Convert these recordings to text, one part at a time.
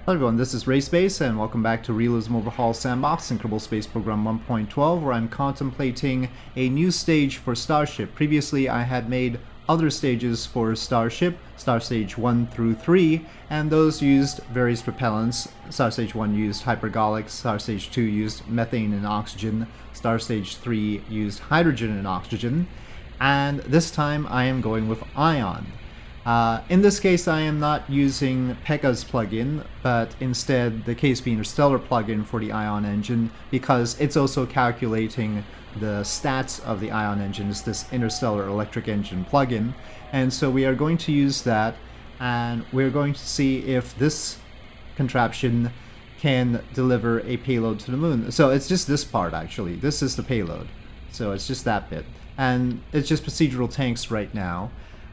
Hello everyone, this is RaySpace and welcome back to Realism Overhaul Sandbox in Kerbal Space Program 1.12, where I'm contemplating a new stage for Starship. Previously I had made other stages for Starship, StarStage 1 through 3, and those used various propellants. StarStage 1 used hypergolic, StarStage 2 used methane and oxygen, StarStage 3 used hydrogen and oxygen, and this time I am going with ion. In this case, I am not using Pekka's plugin, but instead the KSP Interstellar plugin for the ion engine, because it's also calculating the stats of the ion engine as this Interstellar Electric Engine plugin. And so we are going to use that, and we're going to see if this contraption can deliver a payload to the moon. So it's just this part, actually. This is the payload. So it's just that bit. And it's just procedural tanks right now.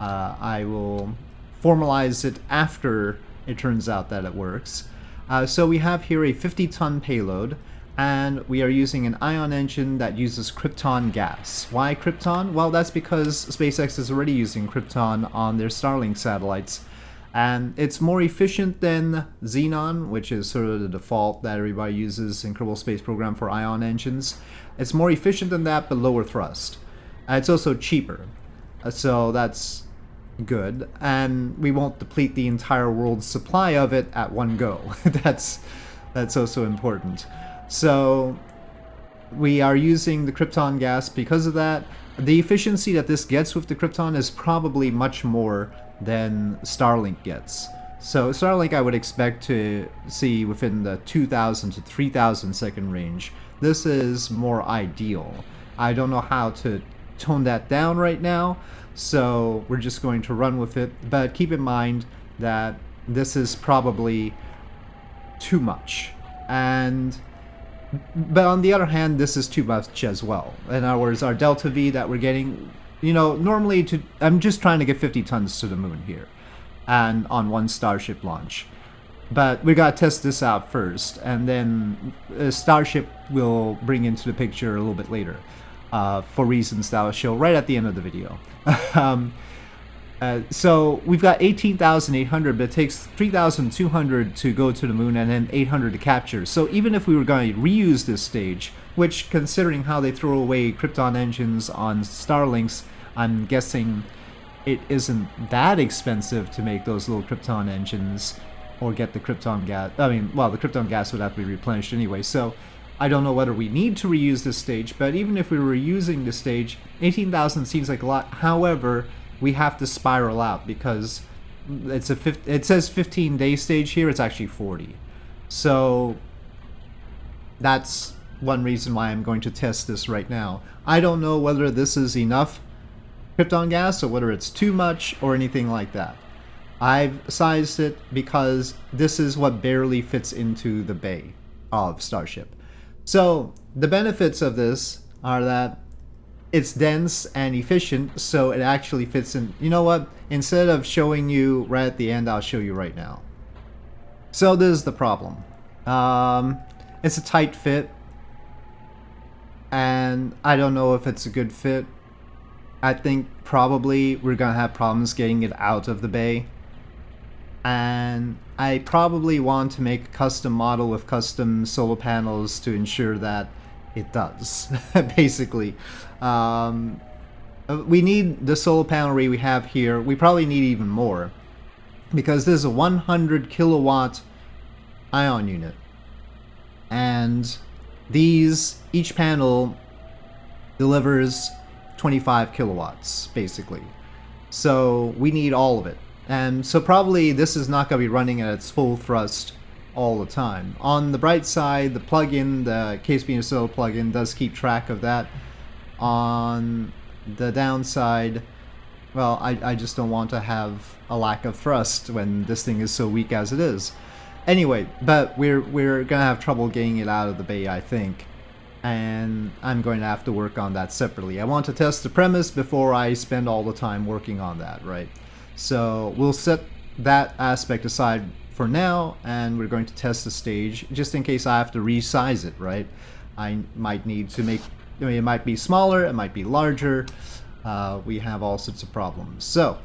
I will formalize it after it turns out that it works. So we have here a 50-ton payload, and we are using an ion engine that uses Krypton gas. Why Krypton? Well, that's because SpaceX is already using Krypton on their Starlink satellites, and it's more efficient than Xenon, which is sort of the default that everybody uses in Kerbal Space Program for ion engines. It's more efficient than that, but lower thrust. It's also cheaper, so that's good, and we won't deplete the entire world's supply of it at one go. That's also important. So we are using the Krypton gas because of that. The efficiency that this gets with the Krypton is probably much more than Starlink gets. So Starlink I would expect to see within the 2,000 to 3,000 second range. This is more ideal. I don't know how to tone that down right now, so we're just going to run with it. But keep in mind that this is probably too much, but on the other hand, this is too much as well. In other words, our delta V that we're getting, normally I'm just trying to get 50 tons to the moon here, and on one Starship launch. But we gotta test this out first, and then Starship will bring into the picture a little bit later. For reasons that I'll show right at the end of the video. So we've got 18,800, but it takes 3,200 to go to the moon and then 800 to capture. So even if we were going to reuse this stage, which, considering how they throw away Krypton engines on Starlinks, I'm guessing it isn't that expensive to make those little Krypton engines or get the Krypton gas. I mean, well, the Krypton gas would have to be replenished anyway, so I don't know whether we need to reuse this stage, but even if we were reusing the stage, 18,000 seems like a lot. However, we have to spiral out because it says 15-day stage here. It's actually 40. So that's one reason why I'm going to test this right now. I don't know whether this is enough Krypton gas or whether it's too much or anything like that. I've sized it because this is what barely fits into the bay of Starship. So the benefits of this are that it's dense and efficient, so it actually fits in. You know what? Instead of showing you right at the end, I'll show you right now. So this is the problem. It's a tight fit, and I don't know if it's a good fit. I think probably we're gonna have problems getting it out of the bay. And I probably want to make a custom model with custom solar panels to ensure that it does, basically. We need the solar panel array we have here. We probably need even more, because this is a 100 kilowatt ion unit. And each panel delivers 25 kilowatts, basically. So we need all of it. And so probably this is not going to be running at its full thrust all the time. On the bright side, the plugin, the KSP Interstellar plugin, does keep track of that. On the downside, well, I just don't want to have a lack of thrust when this thing is so weak as it is. Anyway, but we're going to have trouble getting it out of the bay, I think. And I'm going to have to work on that separately. I want to test the premise before I spend all the time working on that, right? So we'll set that aspect aside for now, and we're going to test the stage just in case I have to resize it, right? I might need to make, it might be smaller, it might be larger. We have all sorts of problems. So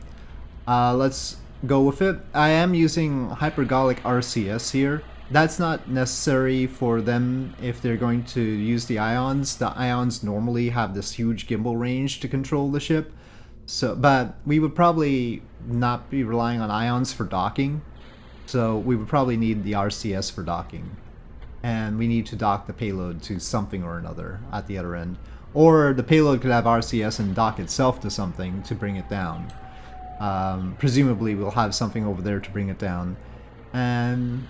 let's go with it. I am using hypergolic RCS here. That's not necessary for them if they're going to use the ions. The ions normally have this huge gimbal range to control the ship. So, but we would probably not be relying on ions for docking. So we would probably need the RCS for docking. And we need to dock the payload to something or another at the other end. Or the payload could have RCS and dock itself to something to bring it down. Presumably we'll have something over there to bring it down. And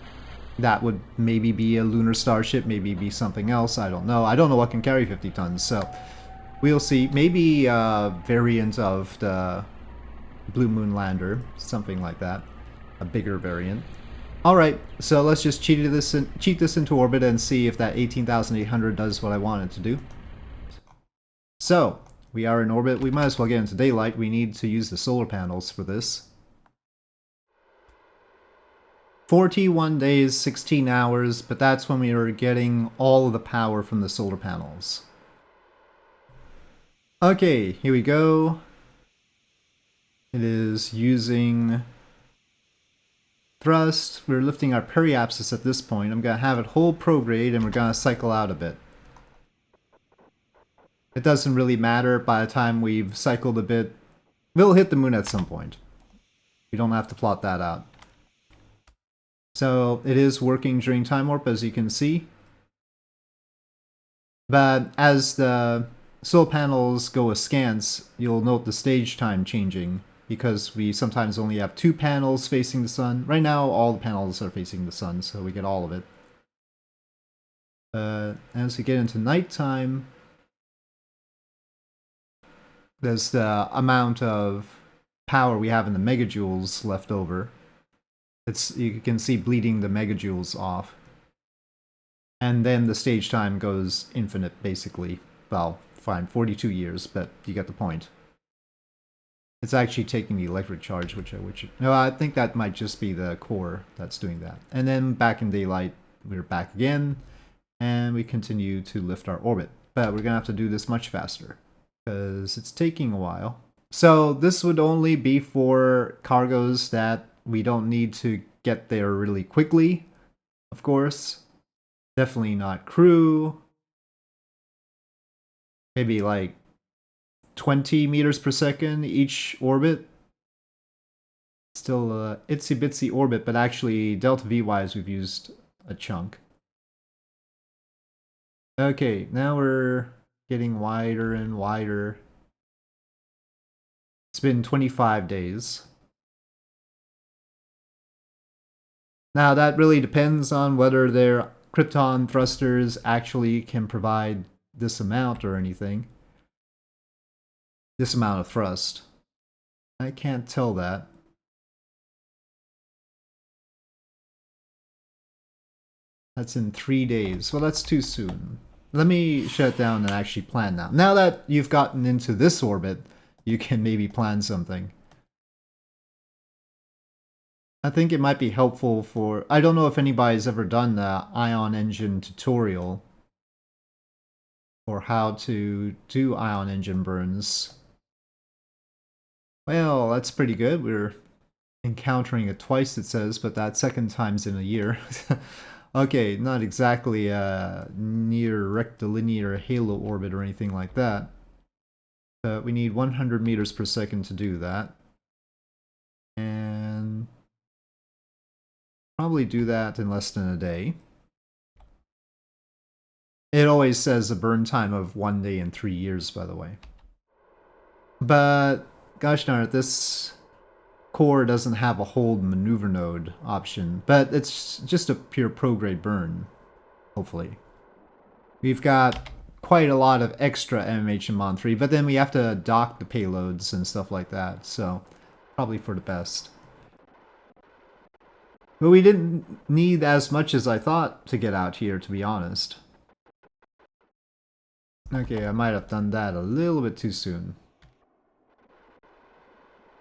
that would maybe be a lunar starship, maybe be something else, I don't know. I don't know what can carry 50 tons, so we'll see. Maybe a variant of the Blue Moon Lander, something like that. A bigger variant. Alright, so let's just cheat this into orbit and see if that 18,800 does what I want it to do. So, we are in orbit. We might as well get into daylight. We need to use the solar panels for this. 41 days, 16 hours, but that's when we are getting all of the power from the solar panels. Okay, here we go. It is using thrust. We're lifting our periapsis at this point. I'm going to have it hold prograde and we're going to cycle out a bit. It doesn't really matter by the time we've cycled a bit. We'll hit the moon at some point. We don't have to plot that out. So it is working during time warp, as you can see. But as the solar panels go askance, you'll note the stage time changing, because we sometimes only have 2 panels facing the sun. Right now, all the panels are facing the sun, so we get all of it. As we get into nighttime, there's the amount of power we have in the megajoules left over. You can see bleeding the megajoules off. And then the stage time goes infinite, basically. Well, fine, 42 years, but you get the point. It's actually taking the electric charge, no, I think that might just be the core that's doing that. And then back in daylight, we're back again, and we continue to lift our orbit. But we're gonna have to do this much faster, because it's taking a while. So this would only be for cargoes that we don't need to get there really quickly, of course. Definitely not crew. Maybe like 20 meters per second each orbit. Still a itsy bitsy orbit, but actually delta V wise we've used a chunk. Okay, now we're getting wider and wider. It's been 25 days. Now that really depends on whether their Krypton thrusters actually can provide this amount or anything. This amount of thrust. I can't tell that. That's in 3 days. Well, that's too soon. Let me shut it down and actually plan now. Now that you've gotten into this orbit, you can maybe plan something. I think it might be helpful for... I don't know if anybody's ever done the ion engine tutorial, or how to do ion engine burns. Well, that's pretty good. We're encountering it twice, it says, but that second time's in a year. Okay, not exactly a near rectilinear halo orbit or anything like that. But we need 100 meters per second to do that. And probably do that in less than a day. It always says a burn time of 1 day and 3 years, by the way. But gosh darn it, this core doesn't have a hold maneuver node option, but it's just a pure prograde burn, hopefully. We've got quite a lot of extra MMH in Mon 3, but then we have to dock the payloads and stuff like that, so probably for the best. But we didn't need as much as I thought to get out here, to be honest. Okay, I might have done that a little bit too soon.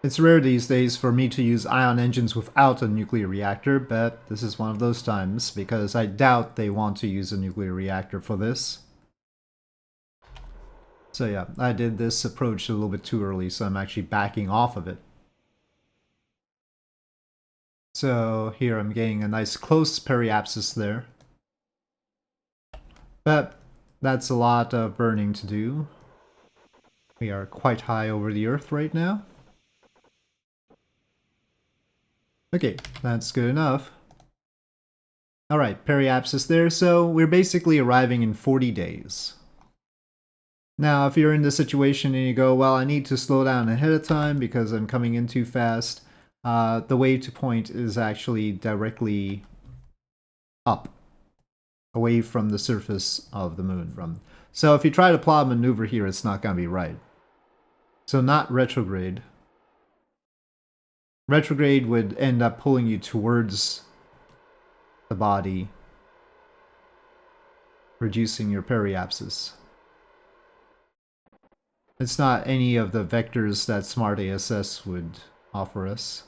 It's rare these days for me to use ion engines without a nuclear reactor, but this is one of those times, because I doubt they want to use a nuclear reactor for this. So yeah, I did this approach a little bit too early, so I'm actually backing off of it. So here I'm getting a nice close periapsis there. But that's a lot of burning to do. We are quite high over the Earth right now. Okay, that's good enough. Alright, periapsis there, so we're basically arriving in 40 days. Now, if you're in this situation and you go, well, I need to slow down ahead of time because I'm coming in too fast, the way to point is actually directly up, away from the surface of the moon. So if you try to plot a maneuver here, it's not going to be right. So not retrograde. Retrograde would end up pulling you towards the body, reducing your periapsis. It's not any of the vectors that Smart ASS would offer us.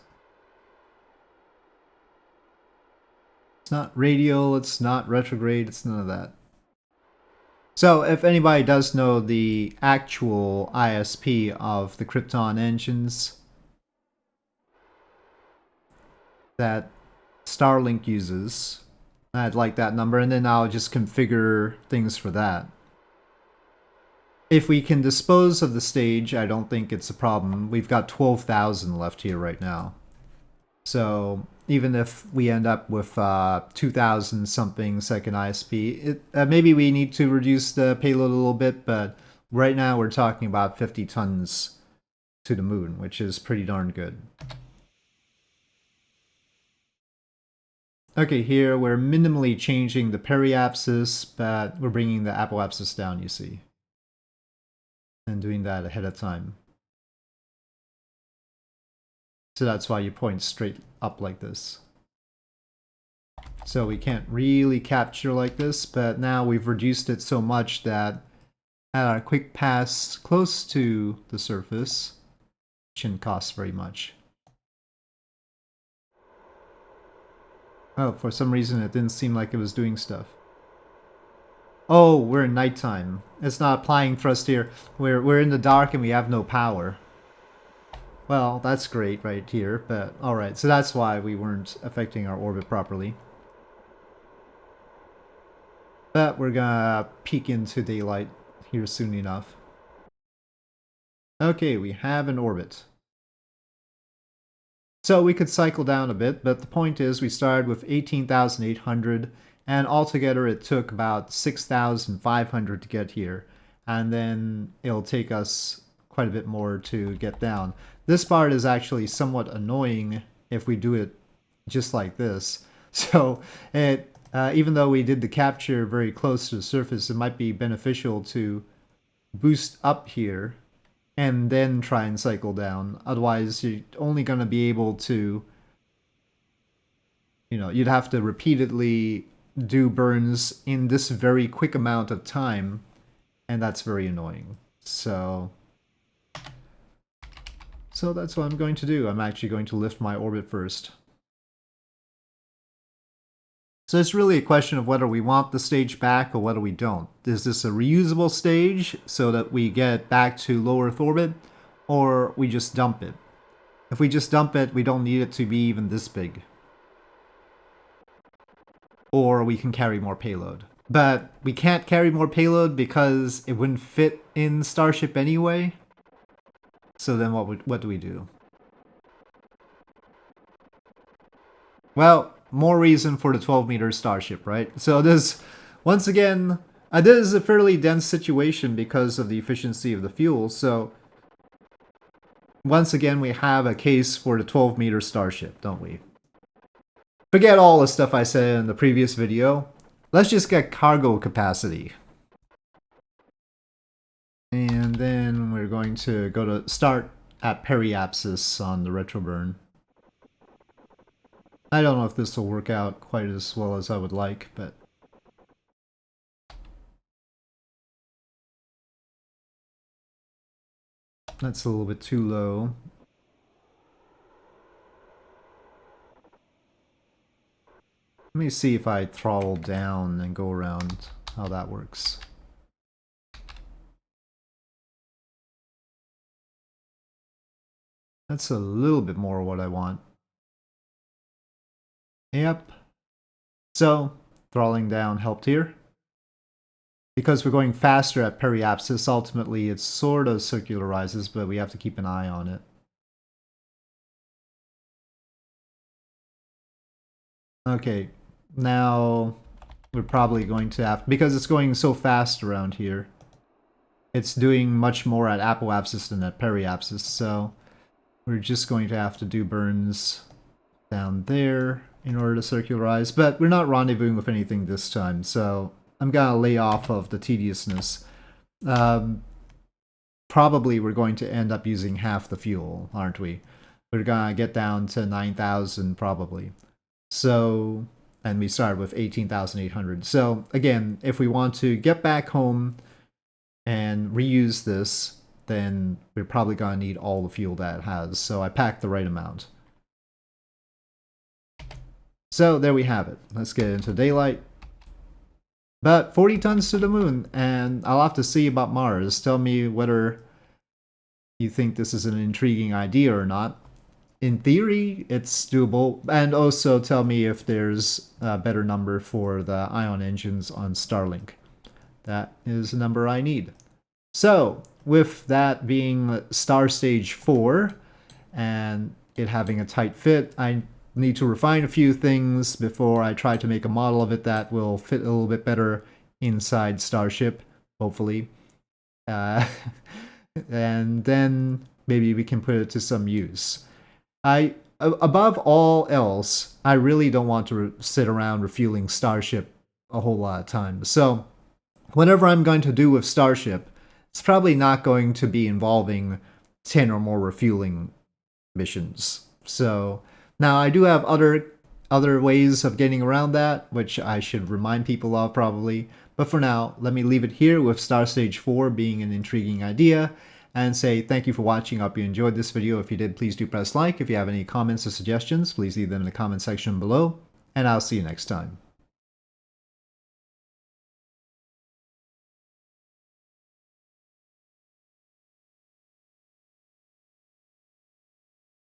It's not radial, it's not retrograde, it's none of that. So if anybody does know the actual ISP of the Krypton engines that Starlink uses, I'd like that number, and then I'll just configure things for that. If we can dispose of the stage, I don't think it's a problem. We've got 12,000 left here right now. So even if we end up with 2,000 something second ISP, maybe we need to reduce the payload a little bit, but right now we're talking about 50 tons to the moon, which is pretty darn good. Okay, here we're minimally changing the periapsis, but we're bringing the apoapsis down, you see. And doing that ahead of time. So that's why you point straight up like this. So we can't really capture like this, but now we've reduced it so much that at a quick pass close to the surface, it shouldn't cost very much. Oh, for some reason it didn't seem like it was doing stuff. Oh, we're in nighttime. It's not applying thrust here. We're in the dark and we have no power. Well, that's great right here, but alright, so that's why we weren't affecting our orbit properly. But we're gonna peek into daylight here soon enough. Okay, we have an orbit. So we could cycle down a bit, but the point is we started with 18,800, and altogether it took about 6,500 to get here. And then it'll take us quite a bit more to get down. This part is actually somewhat annoying if we do it just like this. So even though we did the capture very close to the surface, it might be beneficial to boost up here and then try and cycle down. Otherwise, you're only going to be able to, you'd have to repeatedly do burns in this very quick amount of time, and that's very annoying. So that's what I'm going to do. I'm actually going to lift my orbit first. So it's really a question of whether we want the stage back or whether we don't. Is this a reusable stage so that we get back to low Earth orbit, or we just dump it? If we just dump it, we don't need it to be even this big. Or we can carry more payload. But we can't carry more payload because it wouldn't fit in Starship anyway. So then what do we do? Well, more reason for the 12-meter Starship, right? So this, once again, this is a fairly dense situation because of the efficiency of the fuel. So once again, we have a case for the 12-meter Starship, don't we? Forget all the stuff I said in the previous video. Let's just get cargo capacity. And then we're going to go to start at periapsis on the retroburn. I don't know if this will work out quite as well as I would like, but that's a little bit too low. Let me see if I throttle down and go around how that works. That's a little bit more what I want. Yep. So, throttling down helped here. Because we're going faster at periapsis, ultimately it sort of circularizes, but we have to keep an eye on it. Okay, now we're probably going to have, because it's going so fast around here, it's doing much more at apoapsis than at periapsis, so we're just going to have to do burns down there in order to circularize, but we're not rendezvousing with anything this time, so I'm gonna lay off of the tediousness. Probably we're going to end up using half the fuel, aren't we? We're gonna get down to 9,000 probably. So, and we started with 18,800. So again, if we want to get back home and reuse this, then we're probably gonna need all the fuel that it has. So I packed the right amount. So there we have it. Let's get into daylight. But 40 tons to the moon, and I'll have to see about Mars. Tell me whether you think this is an intriguing idea or not. In theory, it's doable, and also tell me if there's a better number for the ion engines on Starlink. That is the number I need. So, with that being StarStage 4, and it having a tight fit, I need to refine a few things before I try to make a model of it that will fit a little bit better inside Starship, hopefully. And then maybe we can put it to some use. Above all else, I really don't want to sit around refueling Starship a whole lot of time. So, whatever I'm going to do with Starship, it's probably not going to be involving 10 or more refueling missions. So, now I do have other ways of getting around that, which I should remind people of probably. But for now, let me leave it here with StarStage 4 being an intriguing idea, and say thank you for watching. I hope you enjoyed this video. If you did, please do press like. If you have any comments or suggestions, please leave them in the comment section below, and I'll see you next time.